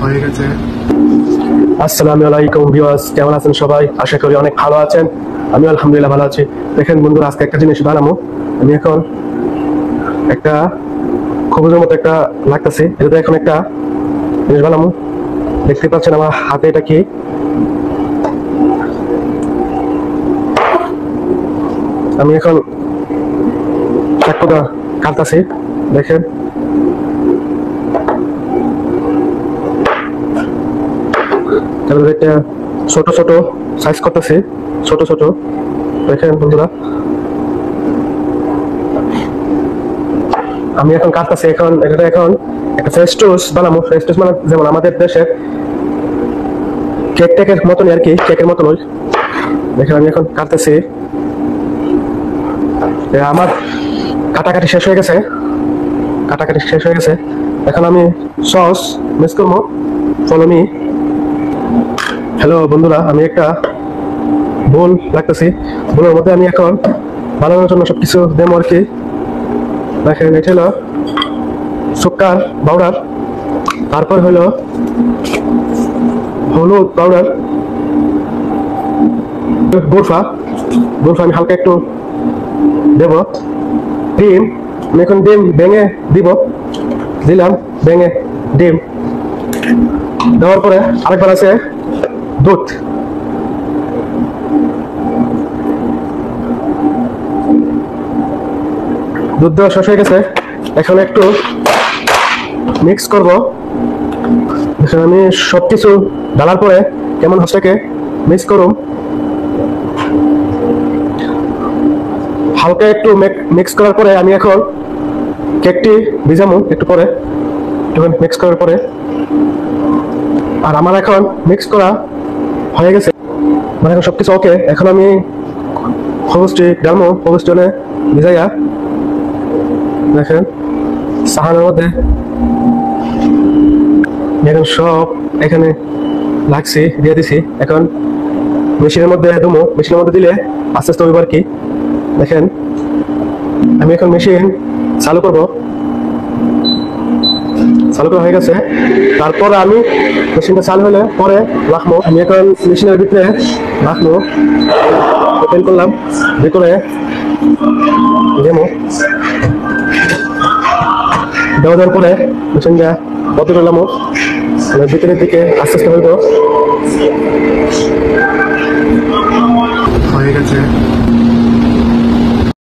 হয়ে গেছে। আসসালামু আলাইকুম ভিউয়ার্স, কেমন আছেন সবাই? আশা করি অনেক ভালো আছেন। আমি আলহামদুলিল্লাহ ভালো আছি। দেখেন বন্ধুরা, আজকে একটা জিনিস বানাবো। আমি এখন একটা খবরের মতো একটা লাগতেছে, এটা এখন একটা জিনিস বানাবো। দেখতে পাচ্ছেন আমার হাতে এটা কি? আমি এখন চাকুটা কাটতেছি, দেখেন। এটা ছোট ছোট সাইজ করতেছি, ছোট ছোট, দেখেন বন্ধুরা। আমি এখন কাটতেছি, এখন এটা এখন একটা ফেস্টুস বানাবো। ফেস্টুস মানে যেমন আমাদের দেশের কেক টেকের মতনই আর কি, কেকের মতন ওই। দেখেন আমি এখন কাটতেছি, আমার কাটাকাটি শেষ হয়ে গেছে, কাটাকাটি শেষ হয়ে গেছে। এখন আমি সস মিক্স করবো, ফলো মি। হ্যালো বন্ধুরা, আমি একটা বোল রাখতেছি, বোলের মধ্যে আমি এখন বানানোর জন্য সবকিছু দেবো আর কি। দেখেন এটা হলো সুকার পাউডার, তারপর হলো হলুদ পাউডার, গোরফা গোরফা আমি হালকা একটু দেব, ডিম আমি এখন ডিম ভেঙে দিব, দিলাম ভেঙে ডিম দেওয়ার পরে আরেকবার আছে দুধ, দুধ দেওয়া শেষ হয়ে গেছে। এখন একটু মিক্স করব। আমি সবকিছু ঢালার পরে কেমন হচ্ছে মিক্স করুন, হালকা একটু মিক্স করার পরে আমি এখন কেকটি ভিজামু একটু পরে, মিক্স করার পরে। আর আমার এখন মিক্স করা হয়ে গেছে, মানে এখন সবকিছু ওকে। এখন আমি খবুজটি ডালমো, খবুজ জলে ভিজাইয়া দেখেন সাহানের মধ্যে এখন সব এখানে লাগছে, দিয়ে দিছি। এখন মেশিনের মধ্যে দেবো, মেশিনের মধ্যে দিলে আস্তে আস্তে হইব আর কি। দেখেন আমি এখন মেশিন চালু করব, চালু করা হয়ে গেছে। তারপর আমি মেশিনটা চালু হলে পরে রাখবো। আমি এখন মেশিনের ভিতরে রাখবো, ওপেন করলাম, ভিতরে দেবো, দেওয়ার পরে মেশিনটা বন্ধ করলাম, ভিতরের দিকে আস্তে আস্তে হইব, হয়ে গেছে।